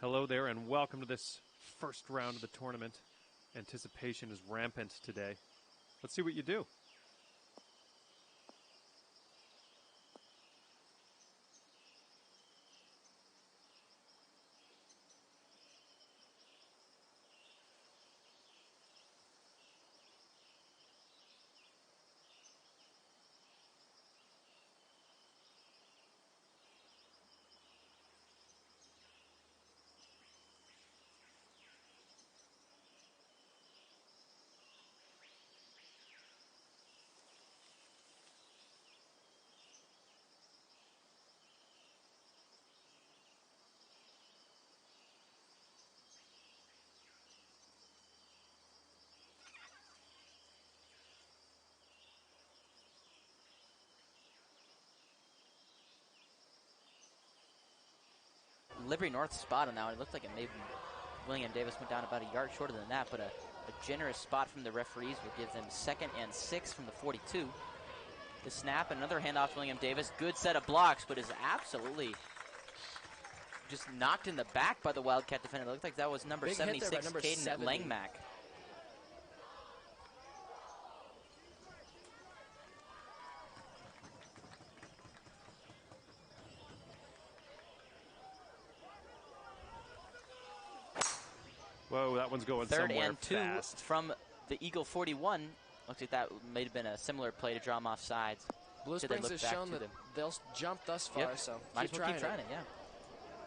Hello there and welcome to this first round of the tournament. Anticipation is rampant today. Let's see what you do. Liberty North spot on that one. It looked like it maybe William Davis went down about a yard shorter than that, but a generous spot from the referees will give them 2nd and 6 from the 42. The snap, another handoff to William Davis. Good set of blocks, but is absolutely just knocked in the back by the Wildcat defender. It looked like that was number 76, Caden Langmack. Whoa, that one's going Third somewhere and 2 fast. from the Eagle 41. Looks like that may have been a similar play to draw them off sides. Blue Springs has shown that they'll jump thus far, so might as well keep trying it, yeah.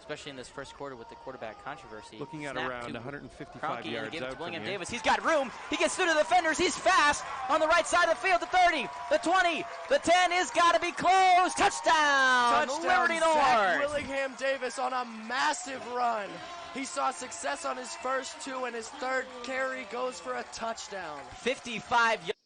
Especially in this first quarter with the quarterback controversy. Looking at around 155 yards give it to out William from here. Davis. He's got room. He gets through to the defenders. He's fast on the right side of the field. The 30, the 20, the 10 is got to be closed. Touchdown! Liberty Zach North. Willingham Davis on a massive run. He saw success on his first 2, and his 3rd carry goes for a touchdown. 55 yards.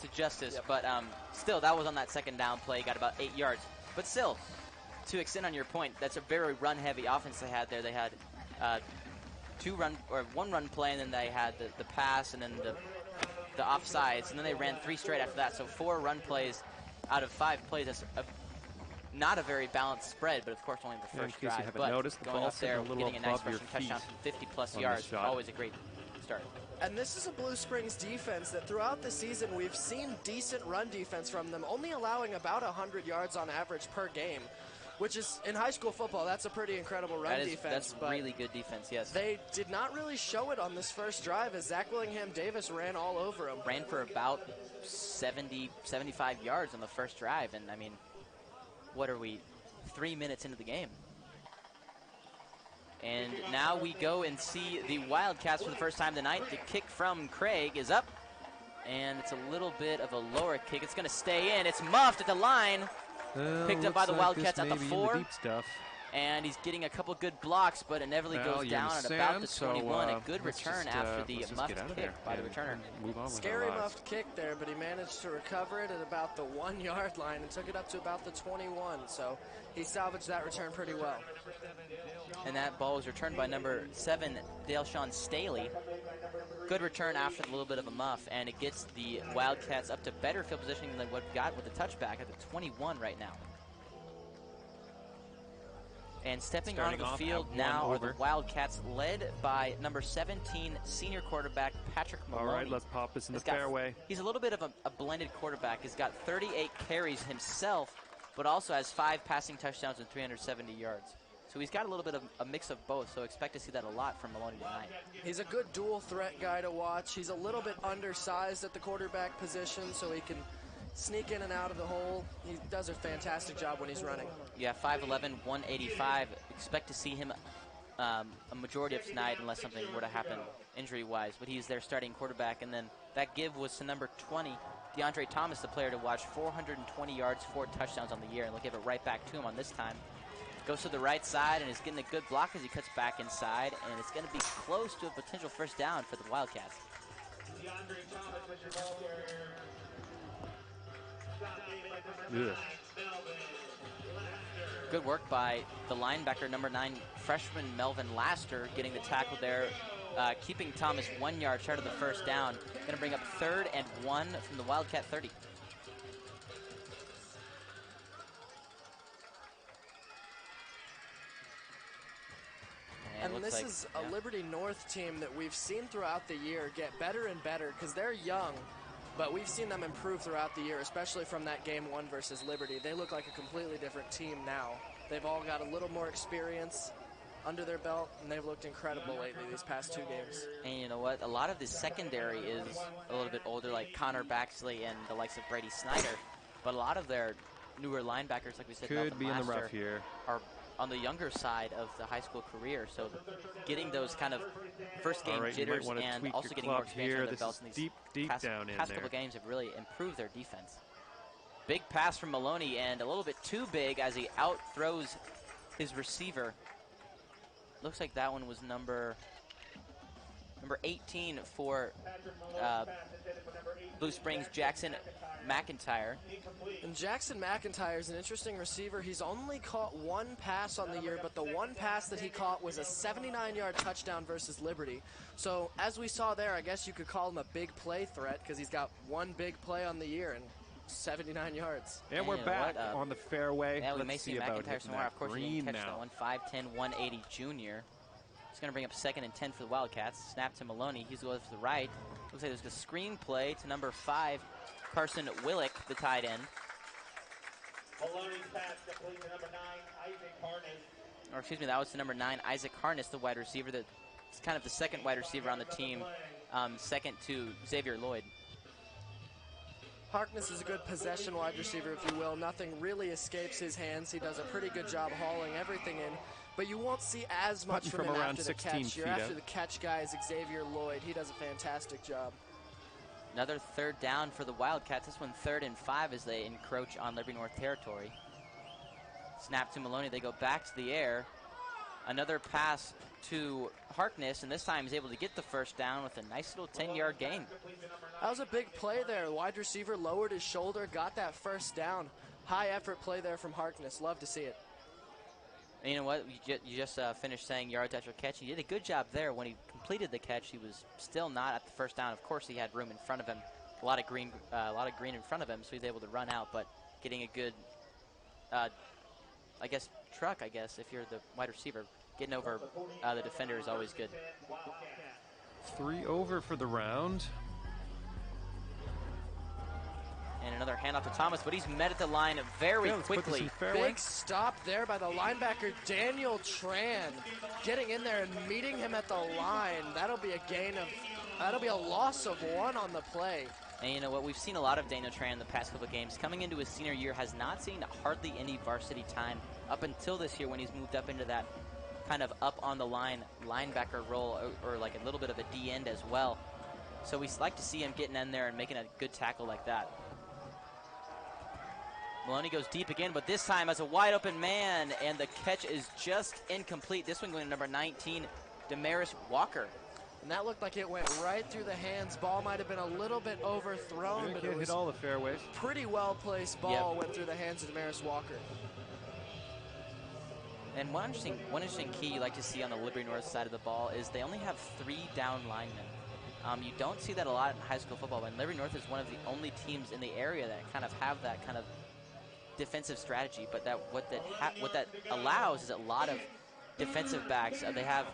To justice, but still, that was on that 2nd down play, got about 8 yards. But still, to extend on your point, that's a very run-heavy offense they had there. They had one run play, and then they had the pass, and then the offsides, and then they ran 3 straight after that. So 4 run plays out of 5 plays. That's not a very balanced spread, but of course only the first drive. You haven't but noticed, the going up there, getting a nice rushing touchdown from 50-plus yards, always a great start. And this is a Blue Springs defense that throughout the season we've seen decent run defense from them, only allowing about 100 yards on average per game, which is, in high school football, that's a pretty incredible run defense. That's really good defense, yes. They did not really show it on this first drive as Zach Willingham Davis ran all over him. Ran for about 70, 75 yards on the first drive, and I mean, what are we, 3 minutes into the game? And now we go and see the Wildcats for the first time tonight. The kick from Craig is up, and it's a little bit of a lower kick. It's going to stay in. It's muffed at the line. Picked up by the Wildcats at the 4. Deep stuff. And he's getting a couple good blocks, but inevitably goes down at about the 21. A good return after the muffed kick by the returner. Scary muffed kick there, but he managed to recover it at about the 1-yard line and took it up to about the 21. So he salvaged that return pretty well. And that ball was returned by number 7, Daleshawn Staley. Good return after a little bit of a muff, and it gets the Wildcats up to better field positioning than what we got with the touchback at the 21 right now. And stepping onto the field now are the Wildcats, led by number 17 senior quarterback Patrick Maloney. All right, let's pop this in the fairway. He's a little bit of a blended quarterback. He's got 38 carries himself, but also has 5 passing touchdowns and 370 yards. So he's got a little bit of a mix of both, so expect to see that a lot from Maloney tonight. He's a good dual threat guy to watch. He's a little bit undersized at the quarterback position, so he can sneak in and out of the hole. He does a fantastic job when he's running. Yeah, 5'11", 185. Expect to see him a majority of tonight unless something were to happen injury-wise. But he's their starting quarterback. And then that give was to number 20, DeAndre Thomas, the player to watch. 420 yards, 4 touchdowns on the year. And they'll give it right back to him on this time. Goes to the right side and is getting a good block as he cuts back inside. And it's going to be close to a potential first down for the Wildcats. Ugh. Good work by the linebacker, number 9, freshman Melvin Laster, getting the tackle there, keeping Thomas 1 yard short of the first down. Going to bring up 3rd and 1 from the Wildcat 30. And this is a Liberty North team that we've seen throughout the year get better and better because they're young, but we've seen them improve throughout the year, especially from that game 1 versus Liberty. They look like a completely different team now. They've all got a little more experience under their belt, and they've looked incredible lately these past 2 games. And you know what? A lot of the secondary is a little bit older, like Connor Baxley and the likes of Brady Snyder, but a lot of their newer linebackers, like we said, could Melvin be in the Laster, rough here, are on the younger side of the high school career, so getting those kind of first game jitters and also getting more experience under their belts in these past couple of games have really improved their defense. Big pass from Maloney, and a little bit too big as he out-throws his receiver. Looks like that one was number 18 for Blue Springs, Jackson McIntyre. And Jackson McIntyre is an interesting receiver. He's only caught 1 pass on the year, but the 1 pass that he caught was a 79-yard touchdown versus Liberty. So as we saw there, I guess you could call him a big play threat because he's got 1 big play on the year and 79 yards. And we're back on the fairway. Yeah, we Let's may see about McIntyre somewhere. Of course, he didn't catch that one. 5'10", 180 junior. It's going to bring up 2nd and 10 for the Wildcats. Snap to Maloney. He's going to the right. Looks like there's a screen play to number 5, Carson Willick, the tight end. Maloney's pass complete to number 9, Isaac Harness. Or excuse me, that was to number 9, Isaac Harness, the wide receiver. It's kind of the second wide receiver on the team, second to Xavier Lloyd. Harkness is a good possession wide receiver, if you will. Nothing really escapes his hands. He does a pretty good job hauling everything in. But you won't see as much from him around after the 16 catch. Your after the catch guy is Xavier Lloyd. He does a fantastic job. Another 3rd down for the Wildcats. This one 3rd and 5 as they encroach on Liberty North territory. Snap to Maloney. They go back to the air. Another pass to Harkness, and this time he's able to get the first down with a nice little 10-yard gain. That was a big play there. The wide receiver lowered his shoulder, got that first down. High effort play there from Harkness. Love to see it. And you know what? You just finished saying yards after catch. He did a good job there. When he completed the catch, he was still not at the first down. Of course, he had room in front of him, a lot of green in front of him, so he was able to run out. But getting a good, truck, if you're the wide receiver, getting over the defender is always good. 3 over for the round. And another handoff to Thomas, but he's met at the line very quickly. Big stop there by the linebacker, Daniel Tran, getting in there and meeting him at the line. That'll be a loss of 1 on the play. And you know what? We've seen a lot of Daniel Tran in the past couple of games. Coming into his senior year, has not seen hardly any varsity time up until this year when he's moved up into that kind of up on the line linebacker role, or like a little bit of a D end as well. So we like to see him getting in there and making a good tackle like that. Maloney goes deep again, but this time as a wide open man, and the catch is just incomplete. This one going to number 19, Damaris Walker. And that looked like it went right through the hands. Ball might have been a little bit overthrown, but it was hit all the fairways. Pretty well placed ball. Went through the hands of Damaris Walker. And one interesting key you like to see on the Liberty North side of the ball is they only have 3 down linemen. You don't see that a lot in high school football, and Liberty North is one of the only teams in the area that kind of have that kind of defensive strategy. But what that allows is a lot of defensive backs. They have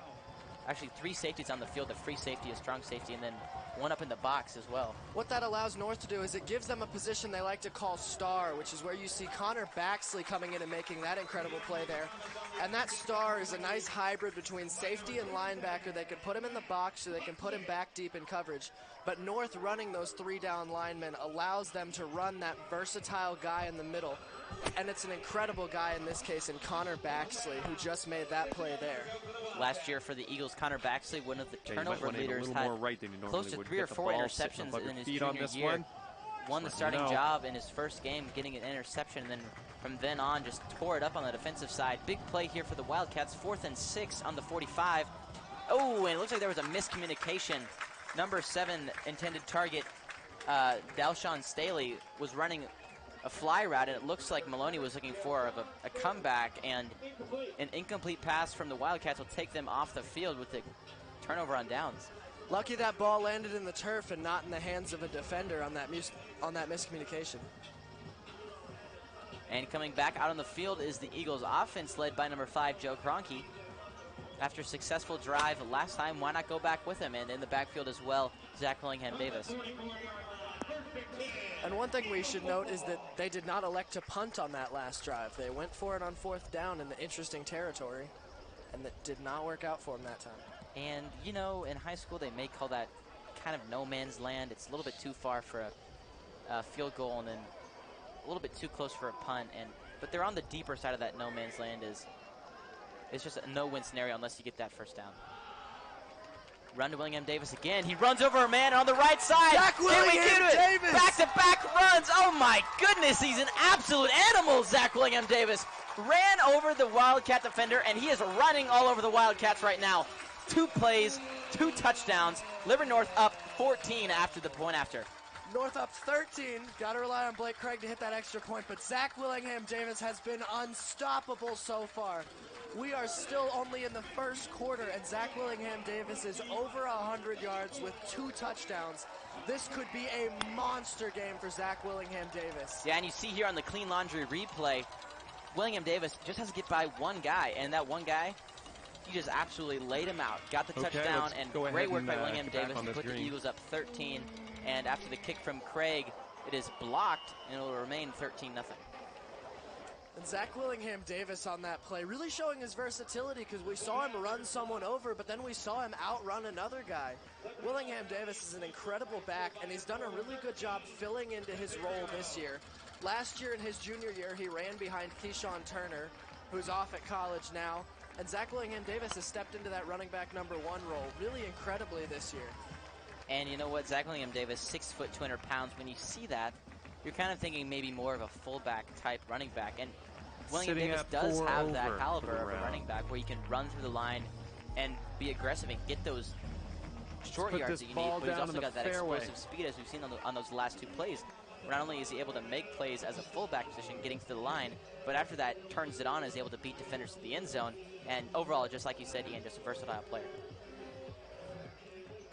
actually 3 safeties on the field: a free safety, a strong safety, and then one up in the box as well. What that allows North to do is it gives them a position they like to call star, which is where you see Connor Baxley coming in and making that incredible play there. And that star is a nice hybrid between safety and linebacker. They can put him in the box or they can put him back deep in coverage. But North running those 3 down linemen allows them to run that versatile guy in the middle. And it's an incredible guy in this case in Connor Baxley, who just made that play there. Last year for the Eagles, Connor Baxley, one of the turnover leaders, a had more right than you close to 3 or 4 interceptions in his junior year. Won the starting job in his first game, getting an interception, and then from then on just tore it up on the defensive side. Big play here for the Wildcats, 4th and 6 on the 45. Oh, and it looks like there was a miscommunication. Number 7 intended target, Dalshon Staley, was running a fly route, and it looks like Maloney was looking for a comeback, and an incomplete pass from the Wildcats will take them off the field with the turnover on downs. Lucky that ball landed in the turf and not in the hands of a defender on that miscommunication. And coming back out on the field is the Eagles offense led by number 5, Joe Kroenke. After a successful drive last time, why not go back with him? And in the backfield as well, Zach Willingham Davis. And one thing we should note is that they did not elect to punt on that last drive. They went for it on 4th down in interesting territory, and that did not work out for them that time. And, you know, in high school, they may call that kind of no man's land. It's a little bit too far for a field goal and then a little bit too close for a punt. But they're on the deeper side of that no man's land. It's just a no-win scenario unless you get that first down. Run to Willingham Davis again. He runs over a man on the right side. Zach Willingham Davis! Back-to-back runs. Oh, my goodness. He's an absolute animal, Zach Willingham Davis. Ran over the Wildcat defender, and he is running all over the Wildcats right now. 2 plays, 2 touchdowns. Liberty North up 14 after the point after. North up 13. Got to rely on Blake Craig to hit that extra point, but Zach Willingham Davis has been unstoppable so far. We are still only in the first quarter, and Zach Willingham Davis is over 100 yards with 2 touchdowns. This could be a monster game for Zach Willingham Davis. Yeah, and you see here on the Clean Laundry replay, Willingham Davis just has to get by one guy, and that one guy, he just absolutely laid him out. Got the touchdown, and great work by Willingham Davis to put the Eagles up 13. And after the kick from Craig, it is blocked, and it will remain 13-0. And Zach Willingham Davis on that play really showing his versatility, because we saw him run someone over, but then we saw him outrun another guy. Willingham Davis is an incredible back, and he's done a really good job filling into his role this year. Last year in his junior year, he ran behind Keyshawn Turner, who's off at college now. And Zach Willingham Davis has stepped into that running back number 1 role really incredibly this year. And you know what, Zach Willingham Davis, 6 foot, 200 pounds. When you see that, you're kind of thinking maybe more of a fullback type running back. And Willingham Davis does have that caliber of a running back where you can run through the line and be aggressive and get those short yards that you need. But he's also got that explosive speed, as we've seen on those last 2 plays. Not only is he able to make plays as a fullback position, getting to the line, but after that, turns it on, is able to beat defenders to the end zone. And overall, just like you said, Ian, just a versatile player.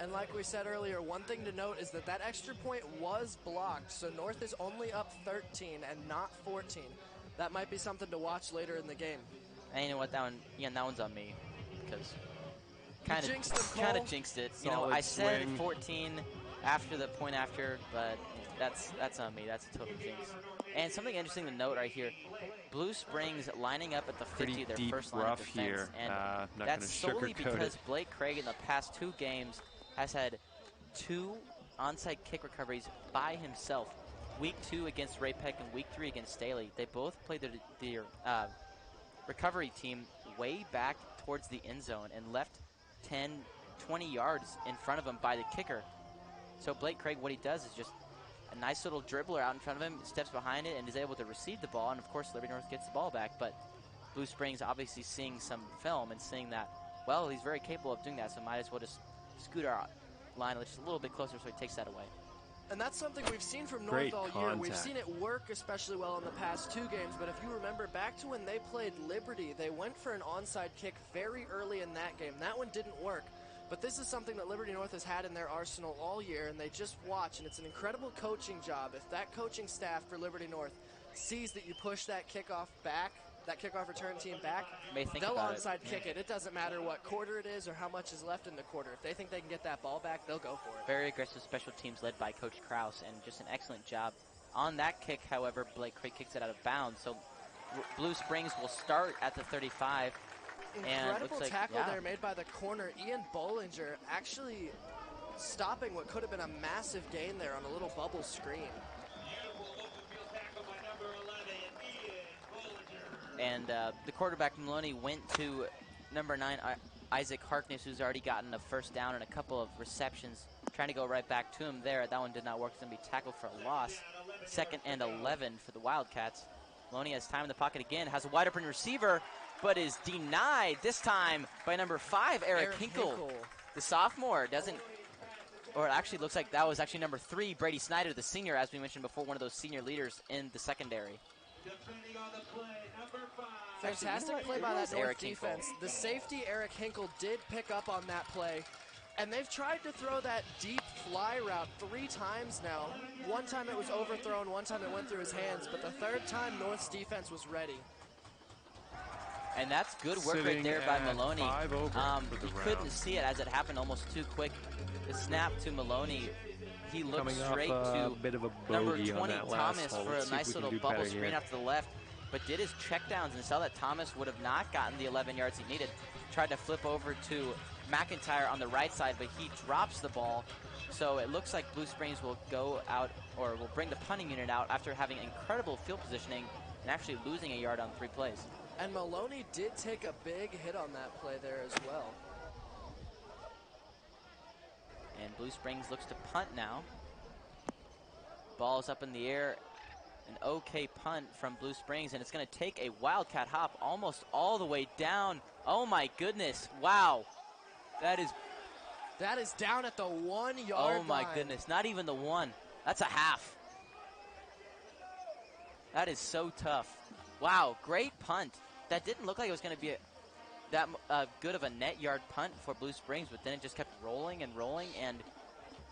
And like we said earlier, one thing to note is that extra point was blocked, so North is only up 13 and not 14. That might be something to watch later in the game. And you know what, that one's on me, because kind of jinxed it. You know, I said 14 after the point after, but that's on me. That's a total jinx. And something interesting to note right here, Blue Springs lining up at the 50, their first line of defense. Here. And that's solely because Blake Craig in the past 2 games has had 2 onside kick recoveries by himself. Week 2 against Ray Peck and Week 3 against Staley. They both played their recovery team way back towards the end zone and left 10, 20 yards in front of him by the kicker. So Blake Craig, what he does is just a nice little dribbler out in front of him, steps behind it, and is able to receive the ball. And, of course, Liberty North gets the ball back. But Blue Springs obviously seeing some film and seeing that, well, he's very capable of doing that, so might as well just scoot our line just a little bit closer so he takes that away. And that's something we've seen from North all year. We've seen it work especially well in the past 2 games, but if you remember back to when they played Liberty, they went for an onside kick very early in that game. That one didn't work. But this is something that Liberty North has had in their arsenal all year, and they just watch, and it's an incredible coaching job. If that coaching staff for Liberty North sees that you push that kickoff back that kickoff return team back, May think they'll about onside it. kick it. It doesn't matter what quarter it is or how much is left in the quarter. If they think they can get that ball back, they'll go for it. Very aggressive special teams led by Coach Krause, and just an excellent job. On that kick, however, Blake Craig kicks it out of bounds. So Blue Springs will start at the 35. Incredible like, tackle there made by the corner. Ian Bollinger actually stopping what could have been a massive gain there on a little bubble screen. And the quarterback, Maloney, went to number 9, Isaac Harkness, who's already gotten a first down and a couple of receptions. Trying to go right back to him there. That one did not work. It's going to be tackled for a loss. 2nd and 11 for the Wildcats. Maloney has time in the pocket again, has a wide open receiver, but is denied this time by number 5, Eric Hinkle. The sophomore doesn't, or it actually looks like that was actually number 3, Brady Snyder, the senior, as we mentioned before, one of those senior leaders in the secondary. Fantastic play by that North defense. The safety, Eric Hinkle, did pick up on that play. And they've tried to throw that deep fly route 3 times now. One time it was overthrown, one time it went through his hands, but the 3rd time North's defense was ready. And that's good work right there by Maloney. You couldn't see it as it happened almost too quick. The snap to Maloney, he looked straight to number 20, Thomas, for a nice little bubble screen off to the left, but did his checkdowns and saw that Thomas would have not gotten the 11 yards he needed. Tried to flip over to McIntyre on the right side, but he drops the ball. So it looks like Blue Springs will go out, or will bring the punting unit out after having incredible field positioning and actually losing a yard on 3 plays. And Maloney did take a big hit on that play there as well. And Blue Springs looks to punt now. Ball's up in the air. An okay punt from Blue Springs, and it's going to take a Wildcat hop almost all the way down. Oh my goodness, wow. That is down at the 1 yard line. Oh my goodness, not even the 1. That's a half. That is so tough. Wow, great punt. That didn't look like it was going to be that good of a net yard punt for Blue Springs, but then it just kept rolling and rolling, and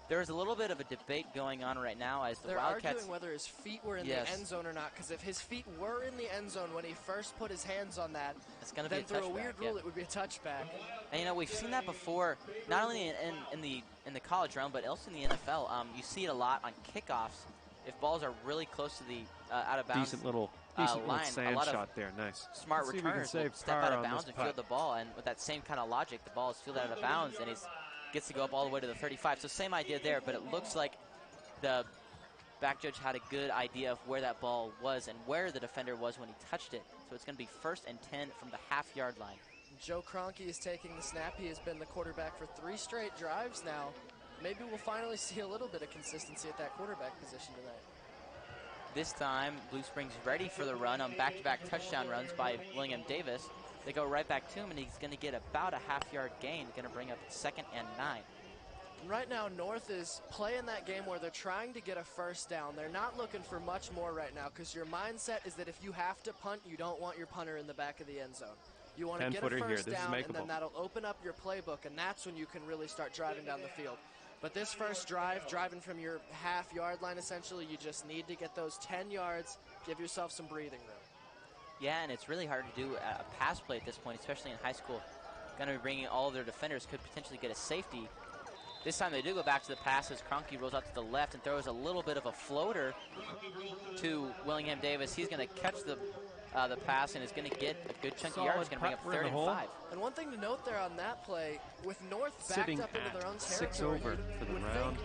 there's a little bit of a debate going on right now as the Wildcats... They're arguing whether his feet were in the end zone or not, because if his feet were in the end zone when he first put his hands on that, it's gonna then be a through a weird rule it would be a touchback. And you know, we've seen that before, not only in the college realm, but also in the NFL. You see it a lot on kickoffs. If balls are really close to the out of bounds decent little line, sand a lot shot of there, nice. Smart returners will step out of bounds and field the ball, and with that same kind of logic, the ball is fielded out of bounds, and he gets to go up all the way to the 35. So same idea there, but it looks like the back judge had a good idea of where that ball was and where the defender was when he touched it. So it's going to be 1st and 10 from the half-yard line. Joe Kroenke is taking the snap. He has been the quarterback for 3 straight drives now. Maybe we'll finally see a little bit of consistency at that quarterback position tonight. This time, Blue Springs ready for the run on back-to-back touchdown runs by William Davis. They go right back to him, and he's going to get about a half-yard gain, going to bring up 2nd and 9. Right now, North is playing that game where they're trying to get a first down. They're not looking for much more right now because your mindset is that if you have to punt, you don't want your punter in the back of the end zone. You want to get a first down, and then that'll open up your playbook, and that's when you can really start driving down the field. But this first drive, driving from your half-yard line, essentially, you just need to get those 10 yards, give yourself some breathing room. Yeah, and it's really hard to do a pass play at this point, especially in high school. Going to be bringing all of their defenders, could potentially get a safety. This time they do go back to the pass as Kroenke rolls out to the left and throws a little bit of a floater to Willingham Davis. He's going to catch the pass and is going to get a good chunk of yards. He's going to bring up 3rd and 5. And one thing to note there on that play, with North sitting backed up into their own territory, 6 over for the round.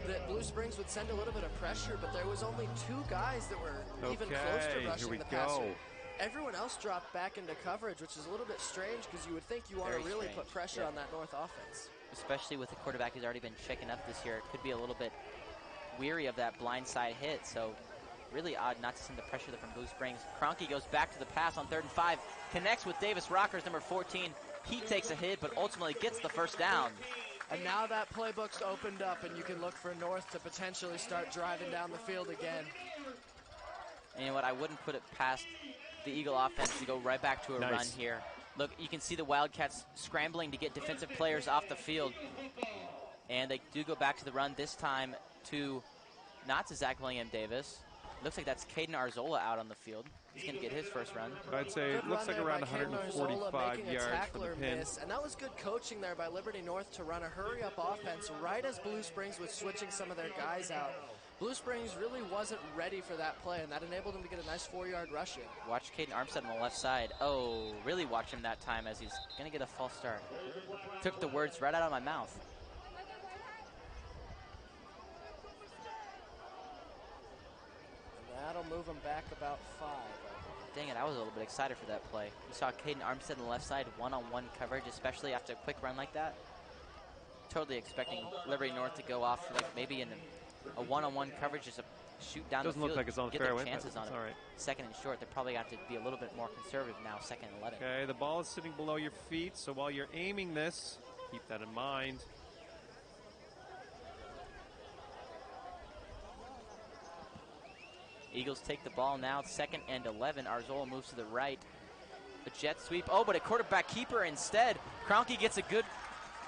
That Blue Springs would send a little bit of pressure, but there was only 2 guys that were even close to rushing the passer. Everyone else dropped back into coverage, which is a little bit strange because you would think you want to really put pressure on that North offense. Especially with the quarterback who's already been shaken up this year. It could be a little bit weary of that blindside hit, so really odd not to send the pressure there from Blue Springs. Kroenke goes back to the pass on 3rd and 5, connects with Davis Rockers, number 14. He takes a hit, but ultimately gets the first down. And now that playbook's opened up, and you can look for North to potentially start driving down the field again. And you know what? I wouldn't put it past the Eagle offense to go right back to a run here. Look, you can see the Wildcats scrambling to get defensive players off the field. And they do go back to the run this time to not to Zach William Davis. Looks like that's Caden Arzola out on the field. He's going to get his first run. I'd say it Good looks run like there around by Caden Arzola, 145 making a yards for the tackler pin. miss, and that was good coaching there by Liberty North to run a hurry-up offense right as Blue Springs was switching some of their guys out. Blue Springs really wasn't ready for that play, and that enabled him to get a nice 4-yard rush in. Watch Caden Armstead on the left side. Oh, really watch him that time as he's going to get a false start. Took the words right out of my mouth. And that'll move him back about 5. Dang it, I was a little bit excited for that play. You saw Caden Armstead on the left side, one-on-one coverage, especially after a quick run like that. Totally expecting Liberty North to go off like maybe in a one-on-one coverage, just a shoot down Doesn't the field. look like it's on the get fairway, their chances but on it's it. all right. Second and short, they probably have to be a little bit more conservative now, 2nd and 11. Okay, the ball is sitting below your feet, so while you're aiming this, keep that in mind. Eagles take the ball now, 2nd and 11. Arzola moves to the right. A jet sweep. Oh, but a quarterback keeper instead. Kroenke gets a good,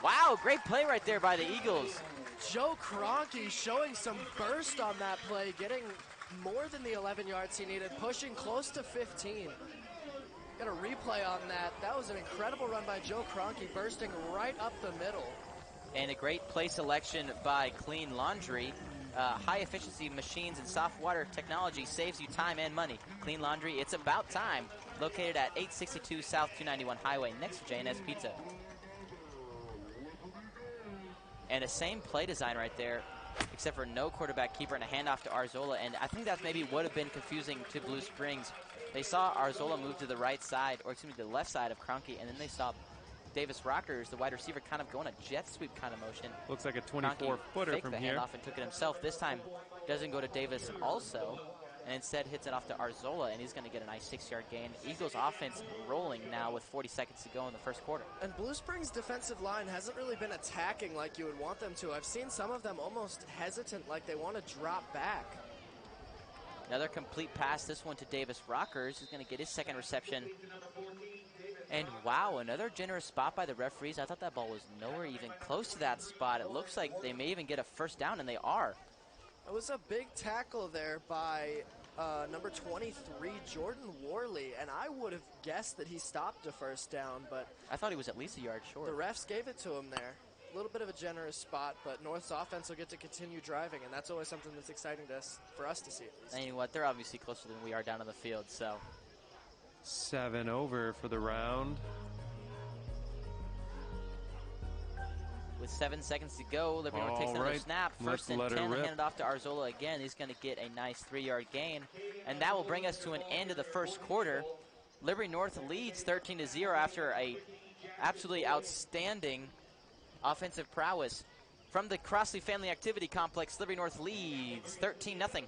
wow, great play right there by the Eagles. Joe Kroenke showing some burst on that play, getting more than the 11 yards he needed, pushing close to 15. Got a replay on that. That was an incredible run by Joe Kroenke, bursting right up the middle. And a great play selection by Clean Laundry. High-efficiency machines and soft water technology saves you time and money. Clean Laundry, it's about time. Located at 862 South 291 Highway, next to J&S Pizza. And a same play design right there, except for no quarterback keeper and a handoff to Arzola. And I think that maybe would have been confusing to Blue Springs. They saw Arzola move to the right side, or excuse me, the left side of Kroenke, and then they saw Davis Rockers, the wide receiver, kind of going a jet sweep kind of motion. Looks like a 24-footer faked from the here. handoff and took it himself. This time doesn't go to Davis also, and instead hits it off to Arzola, and he's going to get a nice 6-yard gain. Eagles offense rolling now with 40 seconds to go in the first quarter. And Blue Springs' defensive line hasn't really been attacking like you would want them to. I've seen some of them almost hesitant, like they want to drop back. Another complete pass, this one to Davis Rockers. He's going to get his 2nd reception. And wow, another generous spot by the referees. I thought that ball was nowhere even close to that spot. It looks like they may even get a first down, and they are. It was a big tackle there by number 23, Jordan Worley, and I would have guessed that he stopped a first down, but I thought he was at least a yard short. the refs gave it to him there. A little bit of a generous spot, but North's offense will get to continue driving, and that's always something that's exciting for us to see at least. And you know what? They're obviously closer than we are down on the field, so. 7 over for the round. With 7 seconds to go, Liberty North takes another snap. First and 10, handed off to Arzola again. He's going to get a nice 3-yard gain. And that will bring us to an end of the first quarter. Liberty North leads 13-0 after a absolutely outstanding offensive prowess. From the Crossley Family Activity Complex, Liberty North leads 13-0.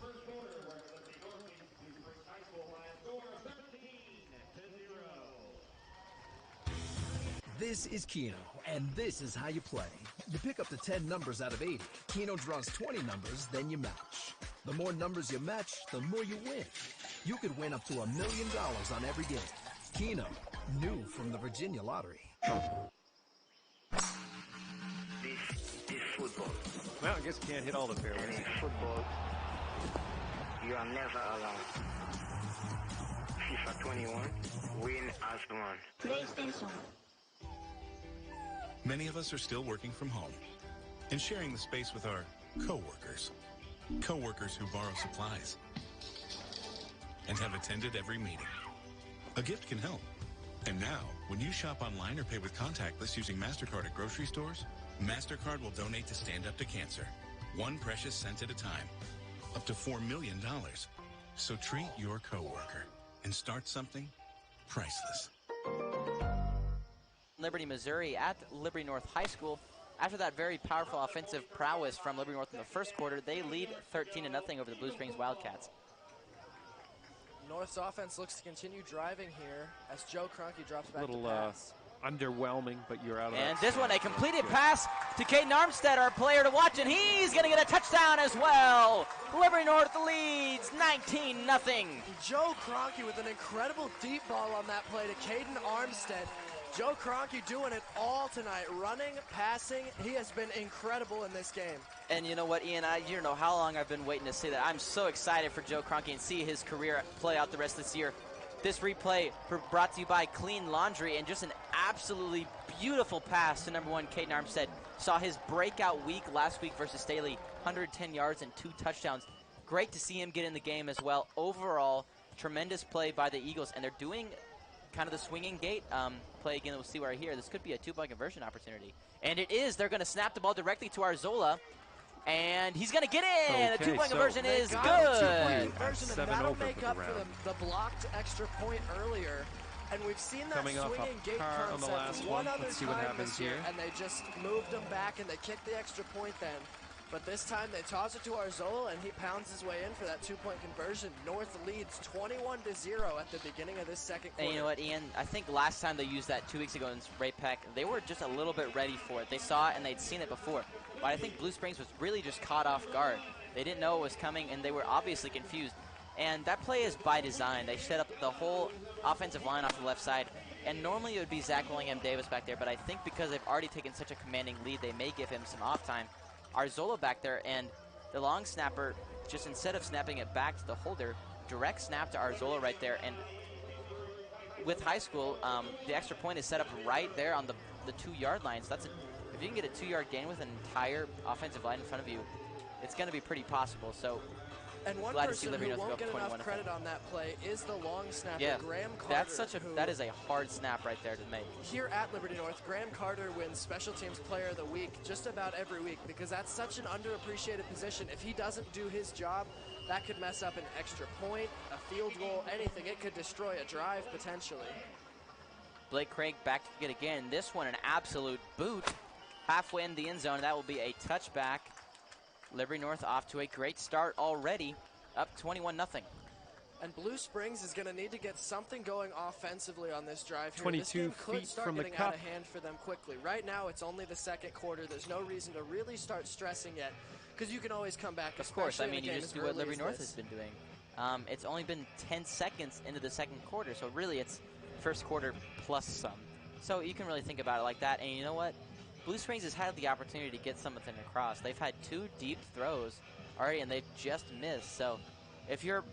This is Keno, and this is how you play. You pick up to 10 numbers out of 80. Keno draws 20 numbers, then you match. The more numbers you match, the more you win. You could win up to $1 million on every game. Keno, new from the Virginia Lottery. This is football. Well, I guess you can't hit all the fairways. In football, you are never alone. FIFA 21, win as one. PlayStation. Many of us are still working from home and sharing the space with our co-workers. Co-workers who borrow supplies and have attended every meeting. A gift can help. And now, when you shop online or pay with contactless using MasterCard at grocery stores, MasterCard will donate to Stand Up to Cancer, 1 precious cent at a time, up to $4 million. So treat your coworker and start something priceless. Liberty, Missouri at Liberty North High School. After that very powerful offensive prowess from Liberty North in the first quarter, they lead 13-0 over the Blue Springs Wildcats. North's offense looks to continue driving here as Joe Kroenke drops back A little to pass. underwhelming, but you're out of And that. this one, a completed pass to Caden Armstead, our player to watch, and he's going to get a touchdown as well. Liberty North leads 19-0. Joe Kroenke with an incredible deep ball on that play to Caden Armstead. Joe Kroenke doing it all tonight, running, passing. He has been incredible in this game. And you know what, Ian, you don't know how long I've been waiting to say that. I'm so excited for Joe Kroenke and see his career play out the rest of this year. This replay brought to you by Clean Laundry, and just an absolutely beautiful pass to number 1, Caden Armstead. Saw his breakout week last week versus Staley, 110 yards and 2 touchdowns. Great to see him get in the game as well. Overall, tremendous play by the Eagles, and they're doing kind of the swinging gate play again. We'll see right here. This could be a 2-point conversion opportunity. And it is. They're going to snap the ball directly to Arzola. And he's going to get in. Okay, The 2-point conversion is They got good. a 2-point conversion, and 7 that'll over make for the up for round. the blocked extra point earlier. And we've seen that Coming off a swinging gate par on the concept last one one. other Let's see what time happens this year, here. and they just moved them back, and they kicked the extra point then. But this time they toss it to Arzola, and he pounds his way in for that 2-point conversion. North leads 21-0 at the beginning of this second quarter. And you know what, Ian? I think last time they used that 2 weeks ago in Ray-Pec, they were just a little bit ready for it. They saw it, and they'd seen it before. But I think Blue Springs was really just caught off guard. They didn't know it was coming, and they were obviously confused. And that play is by design. They set up the whole offensive line off the left side. And normally it would be Zach Willingham-Davis back there, but I think because they've already taken such a commanding lead, they may give him some off time. Arzola back there, and the long snapper, just instead of snapping it back to the holder, direct snap to Arzola right there. And with high school, the extra point is set up right there on the 2-yard line. So if you can get a 2-yard gain with an entire offensive line in front of you, it's going to be pretty possible. So And one glad to see person Liberty who North won't go get up enough 21-0. credit on that play is the long snapper, Yeah, Graham Carter. that is a hard snap right there to make. Here at Liberty North, Graham Carter wins Special Teams Player of the Week just about every week because that's such an underappreciated position. If he doesn't do his job, that could mess up an extra point, a field goal, anything. It could destroy a drive potentially. Blake Craig back to get again. This one an absolute boot halfway in the end zone. That will be a touchback. Liberty North off to a great start already, up 21-0. And Blue Springs is going to need to get something going offensively on this drive here. 22 this game could feet start from the getting out cup. of hand for them quickly. Right now, it's only the second quarter. There's no reason to really start stressing yet because you can always come back. Of course, I especially in mean, a you game just as do what early Liberty as North this. has been doing. It's only been 10 seconds into the second quarter, so really it's first quarter plus some. So you can really think about it like that. And you know what? Blue Springs has had the opportunity to get something across. They've had 2 deep throws already, and they've just missed. So if you're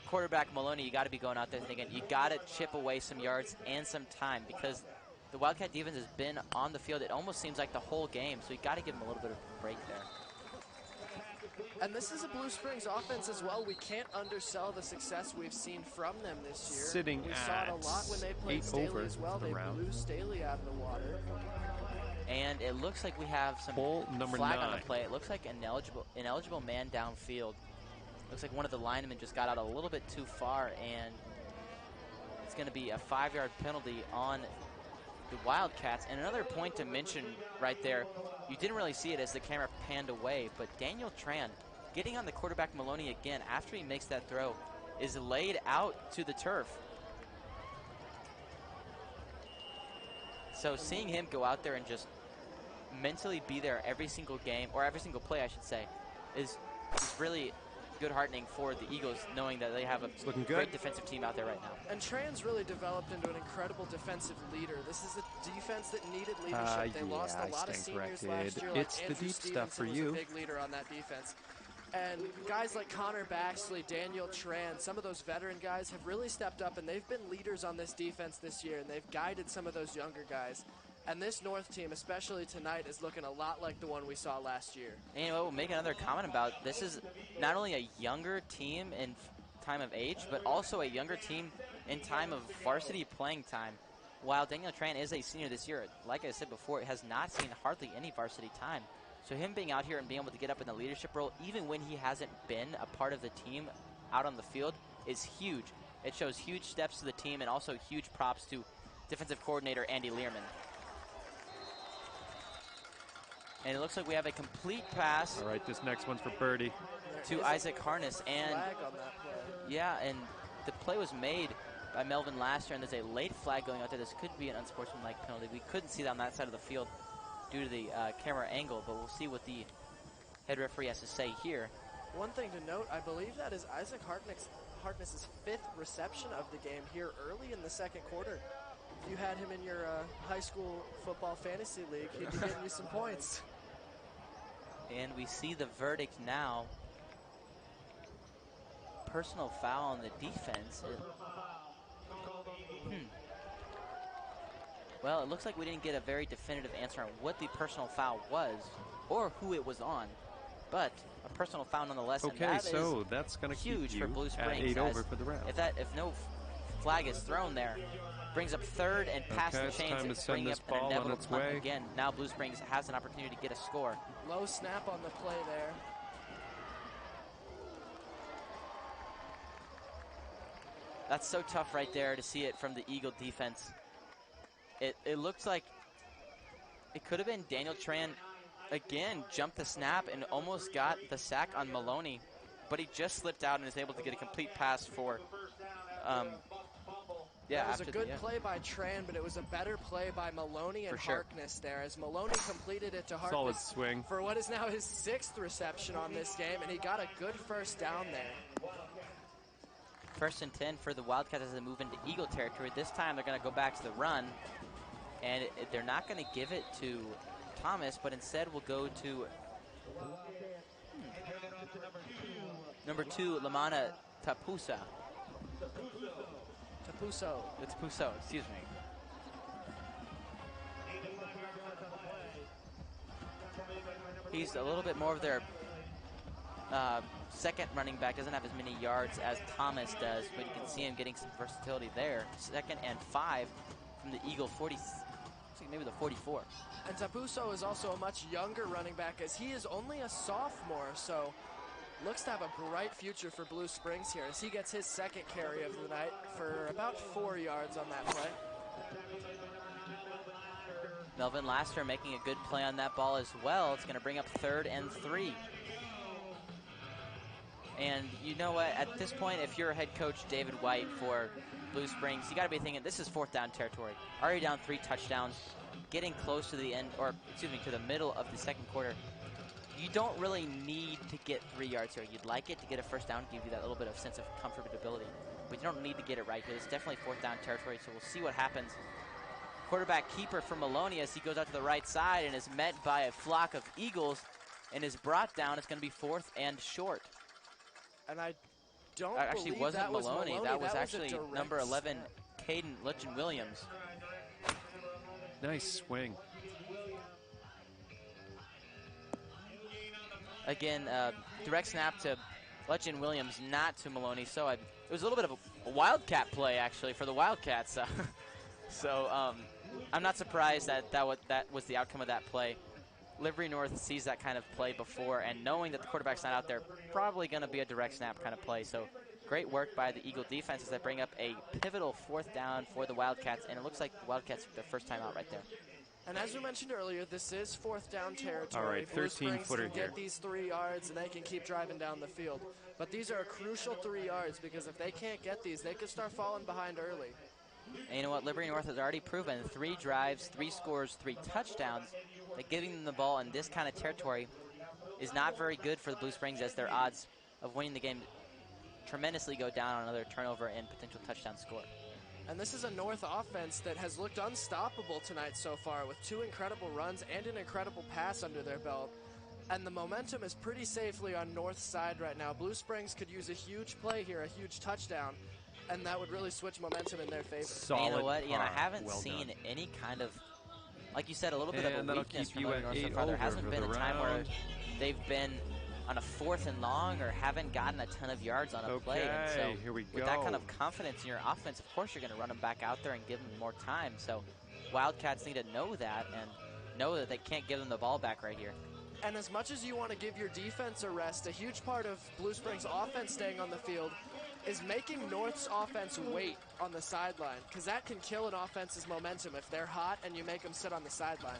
quarterback Maloney, you got to be going out there thinking you got to chip away some yards and some time because the Wildcat defense has been on the field. It almost seems like the whole game, so you got to give them a little bit of a break there. And this is a Blue Springs offense as well. We can't undersell the success we've seen from them this year. Sitting we saw it at a lot when they played 8 Staley over as well. for the They round. blew Staley out of the water. And it looks like we have some Ball number flag 9. on the play. It looks like ineligible man downfield. Looks like one of the linemen just got out a little bit too far, and it's going to be a 5-yard penalty on the Wildcats. And another point to mention right there, you didn't really see it as the camera panned away, but Daniel Tran getting on the quarterback Maloney again after he makes that throw is laid out to the turf. So seeing him go out there and just mentally be there every single game, or every single play I should say, is really good heartening for the Eagles, knowing that they have a looking good. great defensive team out there right now. And Tran's really developed into an incredible defensive leader. This is a defense that needed leadership. They lost a lot of seniors corrected. last year. It's like the Andrew deep Stevenson stuff for was you. a big leader on that defense. And guys like Connor Baxley, Daniel Tran, some of those veteran guys have really stepped up, and they've been leaders on this defense this year, and they've guided some of those younger guys. And this North team, especially tonight, is looking a lot like the one we saw last year. And you know, we'll make another comment about this is not only a younger team in time of age, but also a younger team in time of varsity playing time. While Daniel Tran is a senior this year, like I said before, has not seen hardly any varsity time. So him being out here and being able to get up in the leadership role, even when he hasn't been a part of the team out on the field, is huge. It shows huge steps to the team and also huge props to defensive coordinator Andy Learman. And it looks like we have a complete pass All right, this next one's for Birdie. to Isaac Harness. And Flag on that play. yeah, and the play was made by Melvin last year, and there's a late flag going out there. This could be an unsportsmanlike penalty. We couldn't see that on that side of the field due to the camera angle, but we'll see what the head referee has to say here. One thing to note, I believe that is Isaac Harkness' 5th reception of the game here early in the second quarter. if you had him in your high school football fantasy league, he'd be getting you some points. And we see the verdict now. Personal foul on the defense. Well, it looks like we didn't get a very definitive answer on what the personal foul was or who it was on, but a personal foul nonetheless. Okay, and that so is that's going to huge keep for you Blue at Springs. 8 over for the round. If no flag is thrown there, brings up third and past Okay, the it's chains. time to It's send bringing this up an ball on inevitable its punt way. again. Now Blue Springs has an opportunity to get a score. Low snap on the play there. That's so tough right there to see it from the Eagle defense. It looks like it could have been Daniel Tran again, jumped the snap and almost got the sack on Maloney, but he just slipped out and is able to get a complete pass for That was a good play by Tran, but it was a better play by Maloney and Harkness there, as Maloney completed it to Harkness. Solid swing. For what is now his 6th reception on this game, and he got a good first down there. 1st and 10 for the Wildcats as they move into Eagle territory. This time they're going to go back to the run, and they're not going to give it to Thomas, but instead will go to number 2, Lamana Tapusa. Tapuso. It's Puso, excuse me. He's a little bit more of their second running back, doesn't have as many yards as Thomas does, but you can see him getting some versatility there. 2nd and 5 from the Eagle 40, maybe the 44. And Tapuso is also a much younger running back, as he is only a sophomore, so looks to have a bright future for Blue Springs here, as he gets his 2nd carry of the night for about 4 yards on that play. Melvin Laster making a good play on that ball as well. It's going to bring up 3rd and 3. And you know what? At this point, if you're head coach David White for Blue Springs, you got to be thinking this is 4th down territory. Already down 3 touchdowns, getting close to the end, or excuse me, to the middle of the 2nd quarter. You don't really need to get 3 yards here. You'd like it to get a first down, give you that little bit of sense of comfortability, but you don't need to get it right here. It's definitely 4th down territory, so we'll see what happens. Quarterback keeper for Maloney as he goes out to the right side and is met by a flock of Eagles and is brought down. It's going to be 4th and short. And I don't actually believe wasn't that was Maloney. That was actually direct number 11, snap. Caden Lutchen-Williams. Nice swing. Again, direct snap to Lutchen-Williams, not to Maloney. So it was a little bit of a Wildcat play, actually, for the Wildcats. So I'm not surprised that was the outcome of that play. Livery North sees that kind of play before, and knowing that the quarterback's not out there, probably going to be a direct snap kind of play. So great work by the Eagle defense as they bring up a pivotal 4th down for the Wildcats, and it looks like the Wildcats their first time out right there. And as we mentioned earlier, this is 4th down territory. All right, 13-footer can get these 3 yards, and they can keep driving down the field. But these are a crucial 3 yards, because if they can't get these, they could start falling behind early. And you know what? Liberty North has already proven 3 drives, 3 scores, 3 touchdowns. That giving them the ball in this kind of territory is not very good for the Blue Springs, as their odds of winning the game tremendously go down on another turnover and potential touchdown score. And this is a North offense that has looked unstoppable tonight so far, with 2 incredible runs and an incredible pass under their belt. And the momentum is pretty safely on North's side right now. Blue Springs could use a huge play here, a huge touchdown, and that would really switch momentum in their favor. Solid. And you know what? Par. I haven't well seen done. any kind of, like you said, a little bit And of a that'll weakness keep from you Liberty at North so 8 far. There over hasn't for been the a time where round. they've been on a 4th and long or haven't gotten a ton of yards on a play. And so here we with go. that kind of confidence in your offense, of course you're going to run them back out there and give them more time. So Wildcats need to know that and know that they can't give them the ball back right here. And as much as you want to give your defense a rest, a huge part of Blue Springs' offense staying on the field is making North's offense wait on the sideline, because that can kill an offense's momentum if they're hot and you make them sit on the sideline.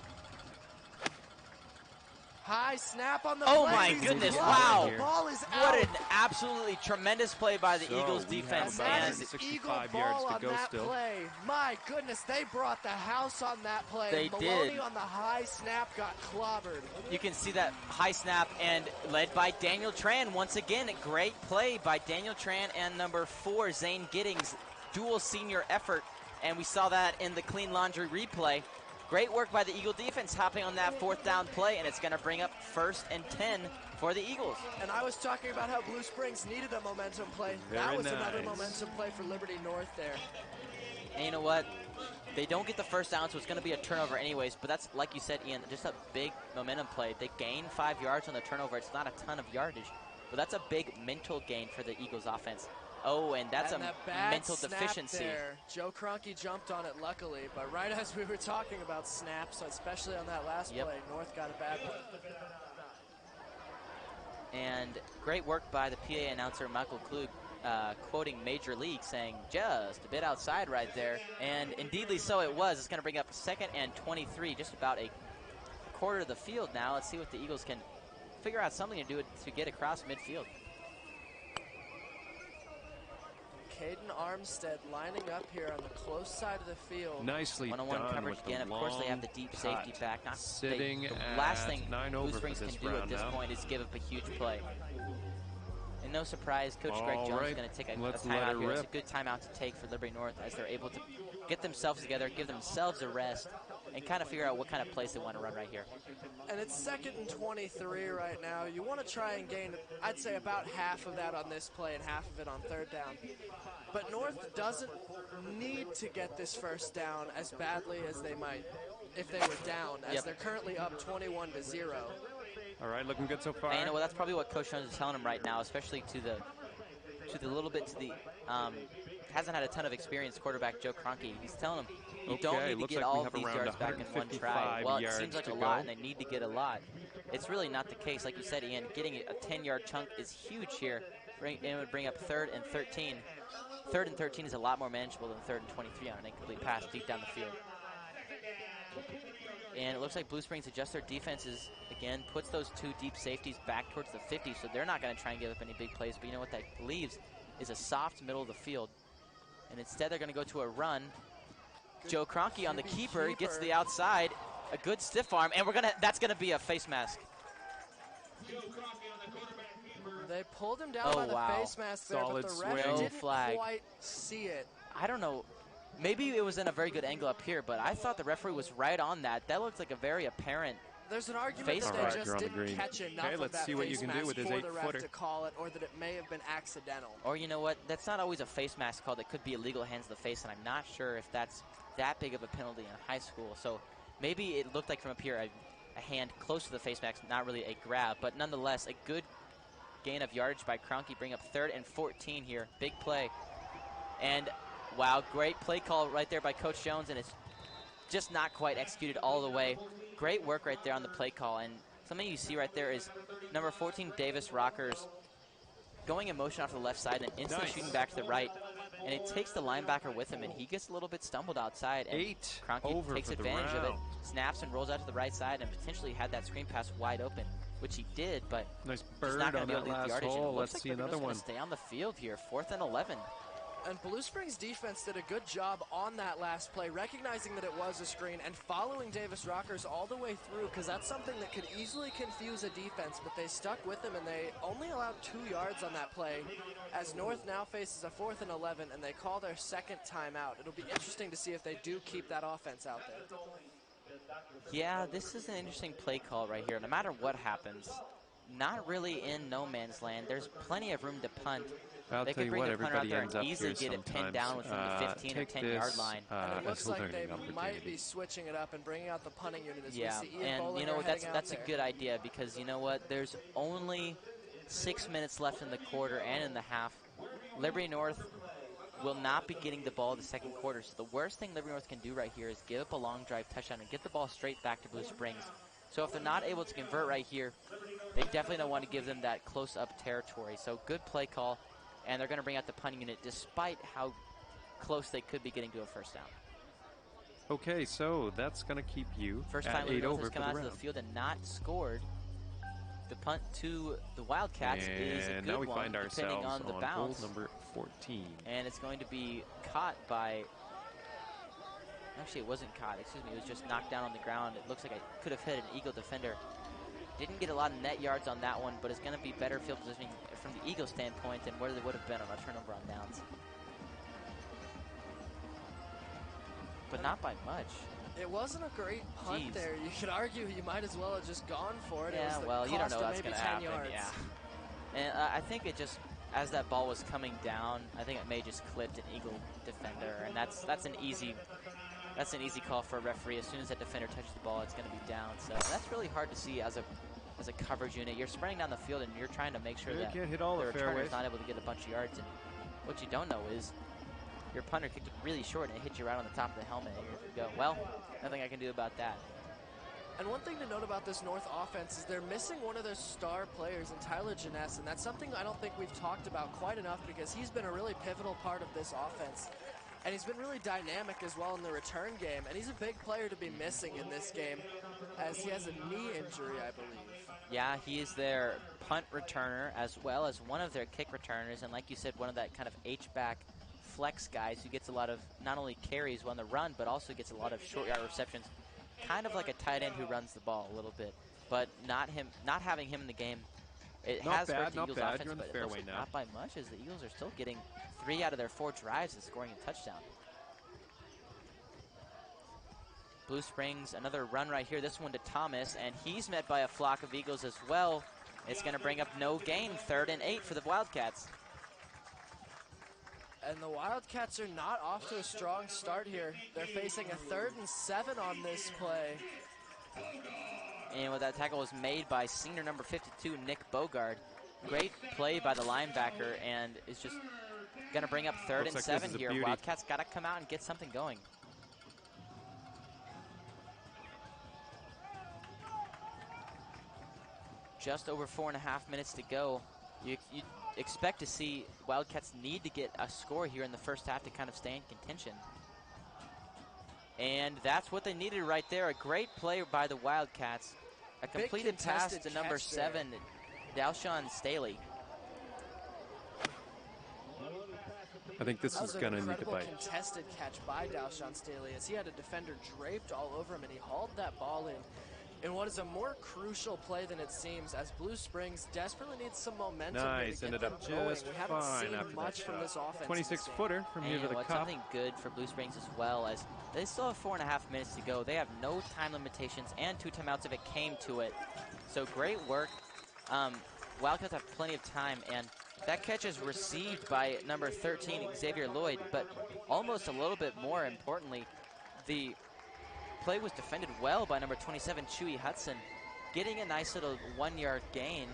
High snap on the Oh play. my He's goodness, blocked. wow. The ball is What out. an absolutely tremendous play by the So Eagles we defense. have And that about And is 65 Eagle yards ball to on go that still. play. My goodness, they brought the house on that play. They Maloney did. on the high snap got clobbered. you can see that high snap and led by Daniel Tran. Once again, a great play by Daniel Tran and number 4, Zane Giddings. Dual senior effort. And we saw that in the clean laundry replay. Great work by the Eagle defense hopping on that 4th down play, and it's going to bring up 1st and 10 for the Eagles. And I was talking about how Blue Springs needed a momentum play. That was another momentum play for Liberty North there. And you know what? They don't get the 1st down, so it's going to be a turnover anyways, but that's, like you said, Ian, just a big momentum play. They gain 5 yards on the turnover. It's not a ton of yardage, but that's a big mental gain for the Eagles offense. Oh, and that's and a bad mental snap deficiency. There. Joe Kroenke jumped on it luckily, but right as we were talking about snaps, especially on that last play, North got a bad one. And great work by the PA announcer, Michael Klug, quoting Major League, saying, just a bit outside right there. And indeedly so it was. It's going to bring up 2nd and 23, just about a quarter of the field now. Let's see what the Eagles can figure out something to do to get across midfield. Caden Armstead lining up here on the close side of the field. Nicely done. One-on-one coverage with again. The of course, they have the deep safety back. Not sitting the last thing 9 Blue over Springs for this can do at this round now. point is give up a huge play. And no surprise, Coach Greg All Jones right. is going to take a Let's timeout let it here. It's a rip. good timeout to take for Liberty North as they're able to get themselves together, give themselves a rest, and kind of figure out what kind of plays they want to run right here. And it's 2nd and 23 right now. You want to try and gain, I'd say, about half of that on this play and half of it on 3rd down. But North doesn't need to get this 1st down as badly as they might if they were down, as they're currently up 21-0. All right, looking good so far. And you know what? That's probably what Coach Jones is telling them right now, especially to the little bit to the hasn't had a ton of experience quarterback Joe Kroenke. He's telling them you don't need to get all of these yards back in one try. Well, it seems like a lot, and they need to get a lot. It's really not the case, like you said, Ian. Getting a 10-yard chunk is huge here. It would bring up 3rd and 13. 3rd and 13 is a lot more manageable than 3rd and 23 on an incomplete pass deep down the field. And it looks like Blue Springs adjusts their defenses again, puts those 2 deep safeties back towards the 50, so they're not going to try and give up any big plays. But you know what that leaves is a soft middle of the field. And instead they're going to go to a run. Joe Kroenke on the keeper gets to the outside, a good stiff arm, and that's going to be a face mask. They pulled him down by the face mask there, Solid but the ref swing. didn't Flag. quite see it. I don't know. Maybe it was in a very good angle up here, but I thought the referee was right on that. That looked like a very apparent There's an argument face that mask. they just didn't catch enough Okay, of let's that see what you face can do mask with his for the ref 8-footer. to call it, or that it may have been accidental. Or you know what? That's not always a face mask call. That could be illegal hands to the face, and I'm not sure if that's that big of a penalty in high school. So maybe it looked like from up here a hand close to the face mask, not really a grab, but nonetheless a good gain of yardage by Kroenke, bring up 3rd and 14 here. Big play. And wow, great play call right there by Coach Jones, and it's just not quite executed all the way. Great work right there on the play call, and something you see right there is number 14, Davis Rockers, going in motion off to the left side and instantly shooting back to the right. And it takes the linebacker with him, and he gets a little bit stumbled outside. And 8 Kroenke over takes for the advantage of it, round. snaps and rolls out to the right side, and potentially had that screen pass wide open, which he did, but Nice he's bird not going on to be able that to lead the last yardage. And it hole. looks Let's like see they're just another gonna one. stay on the field here, 4th and 11. And Blue Springs defense did a good job on that last play, recognizing that it was a screen and following Davis Rockers all the way through, because that's something that could easily confuse a defense, but they stuck with him and they only allowed 2 yards on that play, as North now faces a 4th and 11, and they call their 2nd timeout. It'll be interesting to see if they do keep that offense out there. Yeah, this is an interesting play call right here. No matter what happens, not really in no man's land. There's plenty of room to punt. I'll They tell could you bring what, the punter out everybody there ends and up easily here get it pinned sometimes. down within the 15 or Take 10-yard this, line. And it as looks a like learning they might opportunity. be switching it up and bringing out the punting unit as Yeah, we see Ian and Bollinger you know what? heading out That's a there. good idea, because you know what? There's only 6 minutes left in the quarter and in the half. Liberty North will not be getting the ball the 2nd quarter, so the worst thing Liberty North can do right here is give up a long drive touchdown and get the ball straight back to Blue Springs. So if they're not able to convert right here, they definitely don't want to give them that close-up territory. So good play call, and they're going to bring out the punting unit despite how close they could be getting to a 1st down. Okay, so that's going to keep you First at time 8 Liberty North over has for come the out to round. the field and not scored. The punt to the Wildcats is a And good now we one, find depending ourselves on the on bounce. hold number 14. And it's going to be caught by... Actually, it wasn't caught. Excuse me. It was just knocked down on the ground. It looks like it could have hit an Eagle defender. Didn't get a lot of net yards on that one, but it's going to be better field positioning from the Eagle standpoint than where they would have been on a turnover on downs. not by much. It wasn't a great punt Jeez. there. You could argue you might as well have just gone for it. It Yeah, was the well, you don't cost know of that's maybe going to 10 happen. yards. Yeah. And I think it just, as that ball was coming down, I think it may just clipped an Eagle defender, and that's an easy call for a referee. As soon as that defender touches the ball, it's going to be down. So that's really hard to see as a coverage unit. You're spraying down the field, and you're trying to make sure that can't hit all the the returner fairways. is not able to get a bunch of yards. And what you don't know is your punter kicked it really short, and it hit you right on the top of the helmet. And you go, well, nothing I can do about that. And one thing to note about this North offense is they're missing one of their star players in Tyler Janess, and that's something I don't think we've talked about quite enough because he's been a really pivotal part of this offense. And he's been really dynamic as well in the return game, and he's a big player to be missing in this game as he has a knee injury, I believe. Yeah, he is their punt returner as well as one of their kick returners, and like you said, one of that kind of H-back flex guys who gets a lot of not only carries on the run, but also gets a lot of short yard receptions. Kind of like a tight end who runs the ball a little bit, but not having him in the game. It Not has bad, hurt the not Eagles' bad. offense, You're in the but it fairway looks like now. not by much, as the Eagles are still getting 3 out of their 4 drives and scoring a touchdown. Blue Springs, another run right here. This one to Thomas, and he's met by a flock of Eagles as well. It's going to bring up no gain, 3rd and 8 for the Wildcats. And the Wildcats are not off to a strong start here. They're facing a 3rd and 7 on this play. And with that tackle was made by senior number 52, Nick Bogard. Great play by the linebacker, and it's just going to bring up 3rd and Looks like 7 this is a here. beauty. Wildcats got to come out and get something going. Just over 4.5 minutes to go. You expect to see Wildcats need to get a score here in the first half to kind of stay in contention. And that's what they needed right there. A great play by the Wildcats. A completed pass to number 7, Dalshawn Staley. I think this is going to need to bite. Contested catch by Dalshawn Staley as he had a defender draped all over him, and he hauled that ball in what is a more crucial play than it seems, as Blue Springs desperately needs some momentum. Nice, to get ended up them going. just We haven't fine seen after much that from shot. this offense. 26-footer from here to the what's cup. something good for Blue Springs as well, as they still have 4.5 minutes to go. They have no time limitations and 2 timeouts if it came to it. So great work. Wildcats have plenty of time, and that catch is received by number 13, Xavier Lloyd, but almost a little bit more importantly, the play was defended well by number 27, Chewy Hudson, getting a nice little 1-yard gain.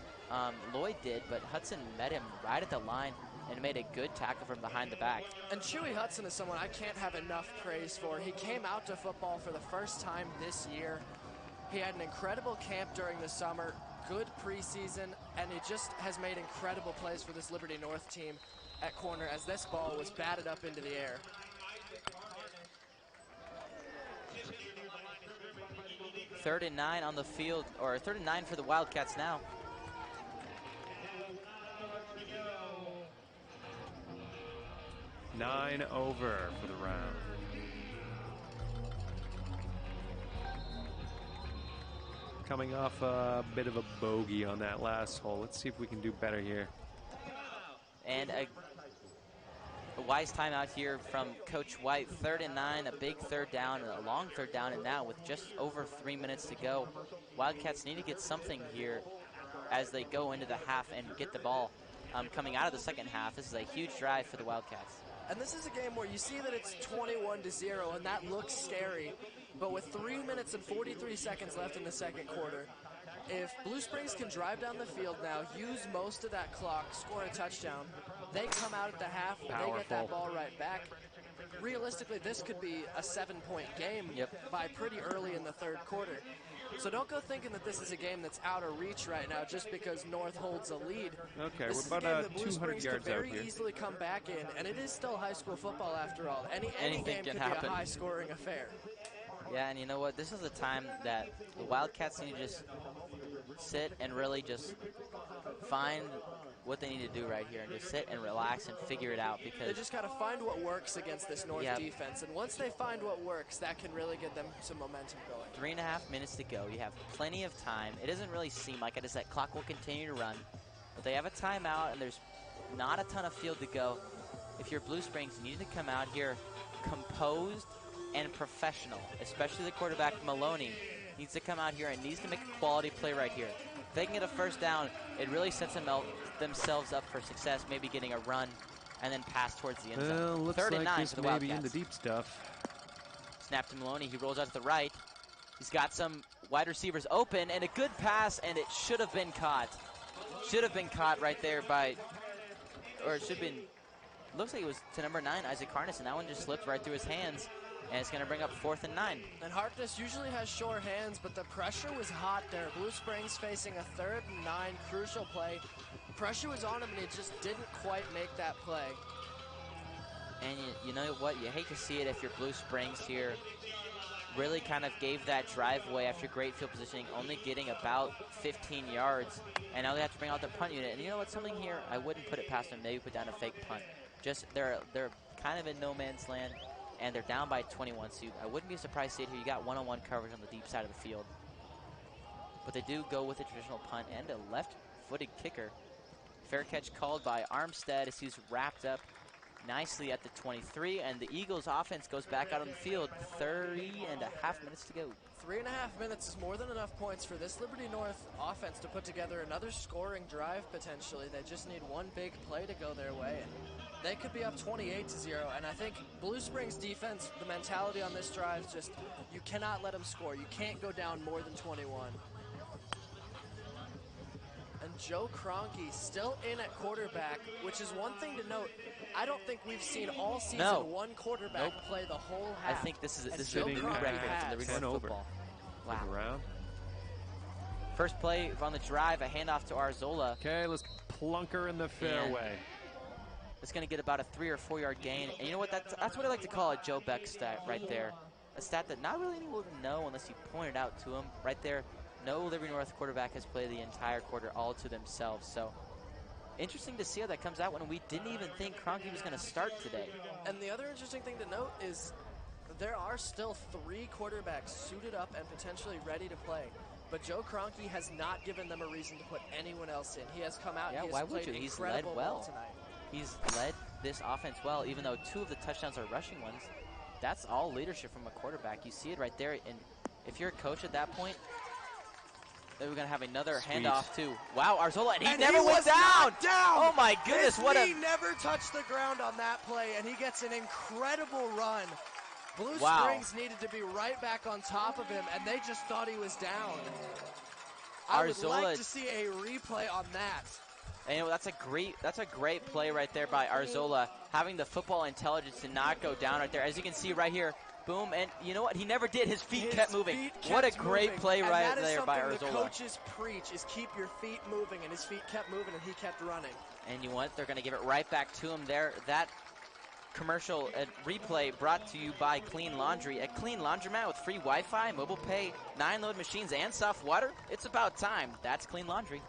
Lloyd did, but Hudson met him right at the line and made a good tackle from behind the back. And Chewy Hudson is someone I can't have enough praise for. He came out to football for the first time this year. He had an incredible camp during the summer, good preseason, and he just has made incredible plays for this Liberty North team at corner as this ball was batted up into the air. Third and 9 on the field, or 3rd and 9 for the Wildcats now. Nine over for the round. Coming off a bit of a bogey on that last hole. Let's see if we can do better here. And a wise timeout here from Coach White. 3rd and 9, a big 3rd down, a long 3rd down, and now with just over 3 minutes to go, Wildcats need to get something here as they go into the half and get the ball coming out of the second half. This is a huge drive for the Wildcats. And this is a game where you see that it's 21-0, and that looks scary. But with 3 minutes and 43 seconds left in the second quarter, if Blue Springs can drive down the field now, use most of that clock, score a touchdown, they come out at the half, they get that ball right back. Realistically, this could be a 7-point game by pretty early in the third quarter. So don't go thinking that this is a game that's out of reach right now just because North holds a lead. Okay, this we're is a game about that Blue 200 Springs yards could out very here. easily come back in, and it is still high school football after all. Any Anything game can could happen. be a high-scoring affair. Yeah, and you know what? This is a time that the Wildcats need to just sit and really just find what they need to do right here and just sit and relax and figure it out, because They just got to find what works against this North defense, and once they find what works, that can really get them some momentum going. 3.5 minutes to go. You have plenty of time. It doesn't really seem like it as that clock will continue to run, but they have a timeout and there's not a ton of field to go. If you're Blue Springs, you need to come out here composed and professional, especially the quarterback, Maloney, needs to come out here and needs to make a quality play right here. If they can get a first down, it really sets themselves up for success, maybe getting a run and then pass towards the end zone. Well, looks 3rd and like 9 this for the may be Wildcats. in the deep stuff. Snap to Maloney. He rolls out to the right. He's got some wide receivers open, and a good pass, and it should have been caught. Should have been caught right there by, or it should have been, looks like it was to number 9, Isaac Harness, and that one just slipped right through his hands, and it's going to bring up 4th and 9. And Harkness usually has sure hands, but the pressure was hot there. Blue Springs facing a 3rd and 9 crucial play. Pressure was on him, and he just didn't quite make that play. And you know what? You hate to see it if you're Blue Springs here. Really kind of gave that drive away after great field positioning, only getting about 15 yards. And now they have to bring out the punt unit. And you know what? Something here, I wouldn't put it past them. Maybe put down a fake punt. Just they're kind of in no man's land, and they're down by 21. So I wouldn't be surprised to see it here. You got one-on-one coverage on the deep side of the field. But they do go with a traditional punt and a left-footed kicker. Fair catch called by Armstead as he's wrapped up nicely at the 23, and the Eagles offense goes back out on the field. 30.5 minutes to go. 3.5 minutes is more than enough points for this Liberty North offense to put together another scoring drive potentially. They just need one big play to go their way, and they could be up 28-0. And I think Blue Springs defense, the mentality on this drive is just, you cannot let them score. You can't go down more than 21. And Joe Kroenke still in at quarterback, which is one thing to note. I don't think we've seen all season one quarterback play the whole half. I think this is Joe a new Kroenke record has. for Liberty North football. Wow. Around. First play on the drive, a handoff to Arzola. Okay, let's plunk her in the fairway. It's going to get about a 3 or 4 yard gain. And you know what? That's what I like to call a Joe Beck stat right there. A stat that not really anyone would know unless you point it out to him. Right there, no Liberty North quarterback has played the entire quarter all to themselves. So interesting to see how that comes out when we didn't even think Kroenke was going to start today. And the other interesting thing to note is there are still 3 quarterbacks suited up and potentially ready to play. But Joe Kroenke has not given them a reason to put anyone else in. He has come out and he has played incredible ball tonight. He's led this offense well, even though 2 of the touchdowns are rushing ones. That's all leadership from a quarterback. You see it right there. And if you're a coach at that point, we're going to have another handoff too. Wow, Arzola, and he never went down. Oh my goodness, He never touched the ground on that play, and he gets an incredible run. Blue Springs needed to be right back on top of him, and they just thought he was down. I would like to see a replay on that. And you know, that's a great play right there by Arzola, having the football intelligence to not go down right there. As you can see right here, boom, and you know what? He never did. His feet kept moving. What a great play right there by Arzola. The coaches preach is keep your feet moving, and his feet kept moving, and he kept running. And you know what? They're going to give it right back to him there. That commercial replay brought to you by Clean Laundry. A clean laundromat with free Wi-Fi, mobile pay, 9 load machines, and soft water. It's about time. That's Clean Laundry.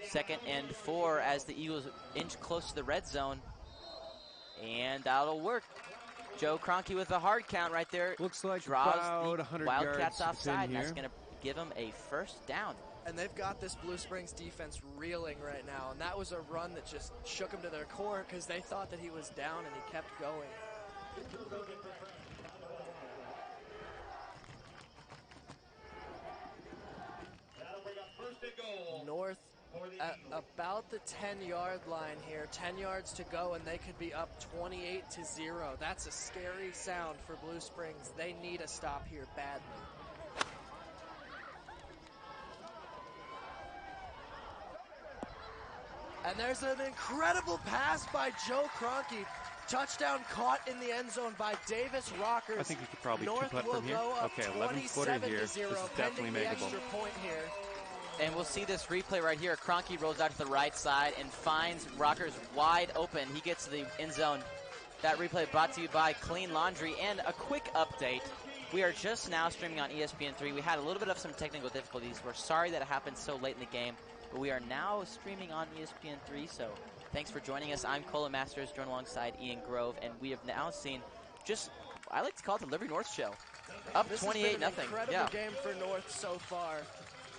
2nd and 4 as the Eagles inch close to the red zone. And that'll work. Joe Kroenke with a hard count right there. Looks like draws about the 100 Wildcats yards offside, and here. that's going to give them a first down. And they've got this Blue Springs defense reeling right now. And that was a run that just shook them to their core because they thought that he was down and he kept going. North at about the 10-yard line here. 10 yards to go, and they could be up 28-0. That's a scary sound for Blue Springs. They need a stop here badly. And there's an incredible pass by Joe Kroenke. Touchdown caught in the end zone by Davis Rockers. I think you could probably North two-putt will from here. go up Okay, 11-footer here. This is 27-0, definitely pending the makeable. extra point here. And we'll see this replay right here. Kroenke rolls out to the right side and finds Rockers wide open. He gets to the end zone. That replay brought to you by Clean Laundry. And a quick update. We are just now streaming on ESPN3. We had a little bit of some technical difficulties. We're sorry that it happened so late in the game. But we are now streaming on ESPN3, so thanks for joining us. I'm Colin Masters, joined alongside Ian Grove, and we have now seen just, I like to call it the Liberty North show. Up 28-0. Incredible game for North so far.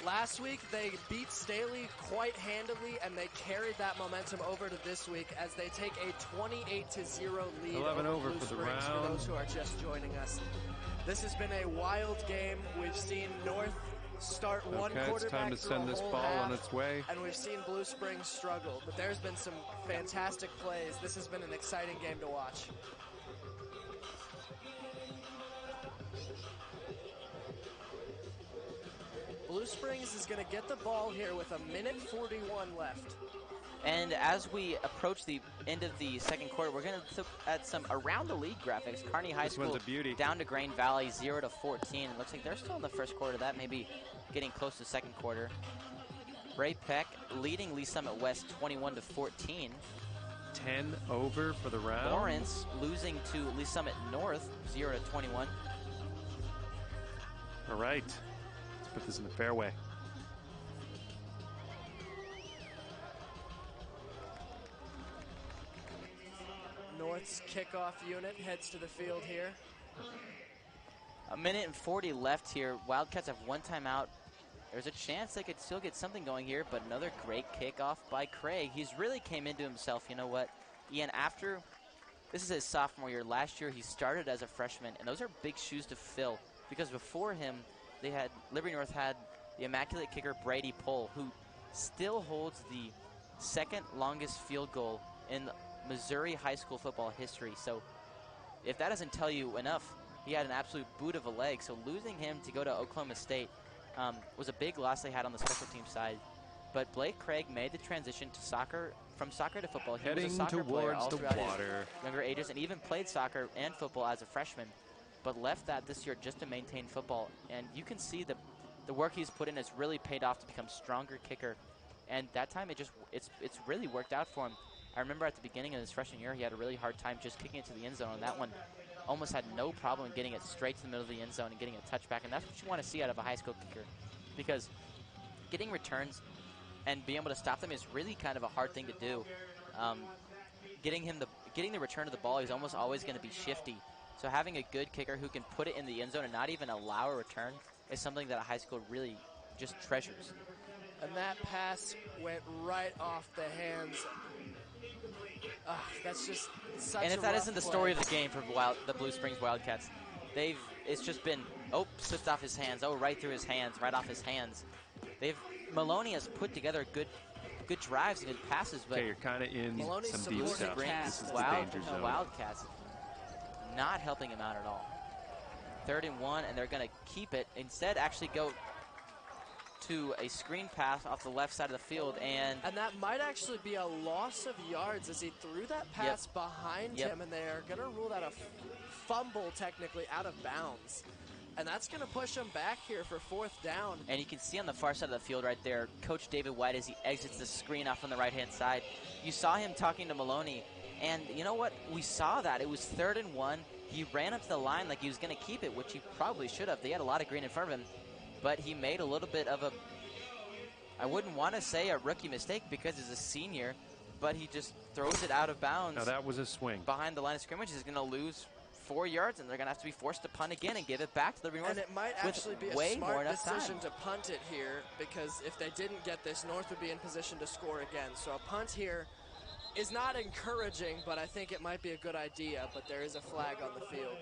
Last week, they beat Staley quite handily, and they carried that momentum over to this week as they take a 28-0 lead 11 over Blue for the Springs round. for those who are just joining us. This has been a wild game. We've seen North start one quarterback it's time to through send a this whole ball half, on its way. and we've seen Blue Springs struggle, but there's been some fantastic plays. This has been an exciting game to watch. Blue Springs is going to get the ball here with 1:41 left. And as we approach the end of the second quarter, we're going to look at some around the league graphics. Kearney High This School one's a beauty. down to Grain Valley 0-14. It looks like they're still in the first quarter. That may be getting close to second quarter. Ray Peck leading Lee Summit West 21-14. 10 over for the round. Lawrence losing to Lee Summit North 0-21. All right, let's put this in the fairway. North's kickoff unit heads to the field here. 1:40 left here. Wildcats have one timeout. There's a chance they could still get something going here, but another great kickoff by Craig. He's really came into himself. You know what, Ian, this is his sophomore year. Last year he started as a freshman, and those are big shoes to fill because before him, Liberty North had the immaculate kicker Brady Pohl, who still holds the second longest field goal in Missouri high school football history. So if that doesn't tell you enough, he had an absolute boot of a leg. So losing him to go to Oklahoma State was a big loss they had on the special team side. But Blake Craig made the transition to soccer, from soccer to football. He was a soccer player all throughout his younger ages, and even played soccer and football as a freshman, but left that this year just to maintain football. And you can see the work he's put in has really paid off to become stronger kicker. And that time it's really worked out for him. I remember at the beginning of his freshman year, he had a really hard time just kicking it to the end zone. And that one almost had no problem getting it straight to the middle of the end zone and getting a touchback. And that's what you want to see out of a high school kicker, because getting returns and being able to stop them is really kind of a hard thing to do. Getting the return of the ball is almost always going to be shifty. So having a good kicker who can put it in the end zone and not even allow a return is something that a high school really just treasures. And that pass went right off the hands. That's just such a And if that rough isn't the play. story of the game for the Blue Springs Wildcats, it's just been, slipped off his hands, right through his hands, right off his hands. Maloney has put together good drives and good passes, but You're kind of in Maloney's some deep supporting stuff. cast This is the danger zone. Wildcats not helping him out at all. 3rd and 1, and they're going to keep it. Instead, actually go to a screen pass off the left side of the field, and that might actually be a loss of yards as he threw that pass behind him, and they are going to rule that a fumble technically out of bounds. And that's going to push him back here for 4th down. And you can see on the far side of the field right there, Coach David White as he exits the screen off on the right-hand side. You saw him talking to Maloney, and you know what? We saw that. It was 3rd and 1. He ran up to the line like he was going to keep it, which he probably should have. They had a lot of green in front of him, but he made a little bit of I wouldn't want to say a rookie mistake because he's a senior, but he just throws it out of bounds. Now that was a swing. Behind the line of scrimmage. He's going to lose 4 yards, and they're going to have to be forced to punt again and give it back to the Liberty North. And it might actually be a smart decision to punt it here, because if they didn't get this, North would be in position to score again. So a punt here is not encouraging, but I think it might be a good idea. But there is a flag on the field.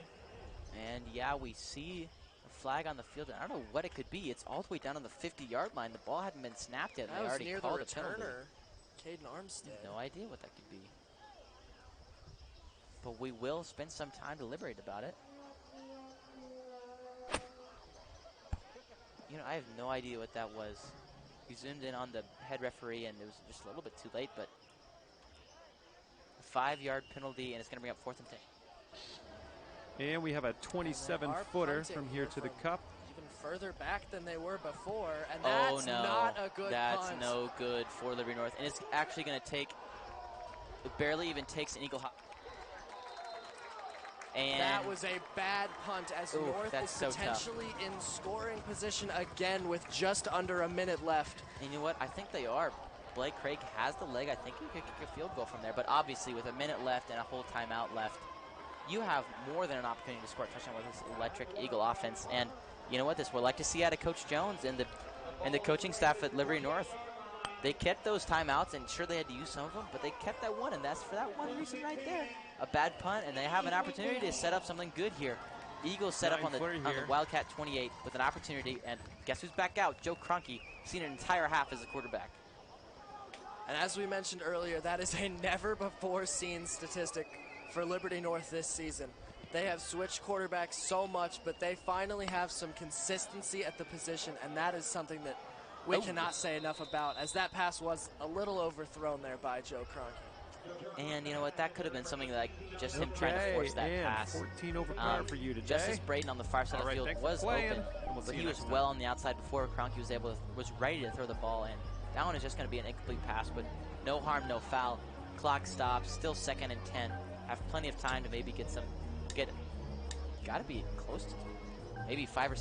And yeah, we see a flag on the field, and I don't know what it could be. It's all the way down on the 50-yard line. The ball hadn't been snapped yet, and That they was already near called the a penalty. returner, Caden Armstead. No idea what that could be. But we will spend some time to deliberate about it. You know, I have no idea what that was. We zoomed in on the head referee, and it was just a little bit too late, but a 5-yard penalty, and it's going to bring up 4th and 10. And we have a 27-footer from here to the cup. Even further back than they were before, and that's not a good That's punt. no good for Liberty North, and it's actually going to take, it barely even takes an eagle hop. And that was a bad punt as North is so potentially in scoring position again with just under a minute left. And you know what? I think they are. Blake Craig has the leg. I think he could kick a field goal from there. But obviously, with a minute left and a whole timeout left, you have more than an opportunity to score a touchdown with this electric Eagle offense. And you know what? This we'd like to see out of Coach Jones and And the coaching staff at Liberty North, they kept those timeouts, and sure they had to use some of them, but they kept that one, and that's for that one reason right there. A bad punt, and they have an opportunity to set up something good here. Eagles set up on the Wildcat 28 with an opportunity, and guess who's back out? Joe Kroenke, seen an entire half as a quarterback. And as we mentioned earlier, that is a never-before-seen statistic for Liberty North this season. They have switched quarterbacks so much, but they finally have some consistency at the position, and that is something that we cannot say enough about, as that pass was a little overthrown there by Joe Kroenke. And you know what? That could have been something like just him trying to force that pass. 14 overpower for you today. Justice Braden on the far side of the field was open, but he was well on the outside before Kroenke was ready to throw the ball in. That one is just going to be an incomplete pass, but no harm, no foul. Clock stops. Still 2nd and 10. Have plenty of time to maybe got to be close to maybe 5 or 6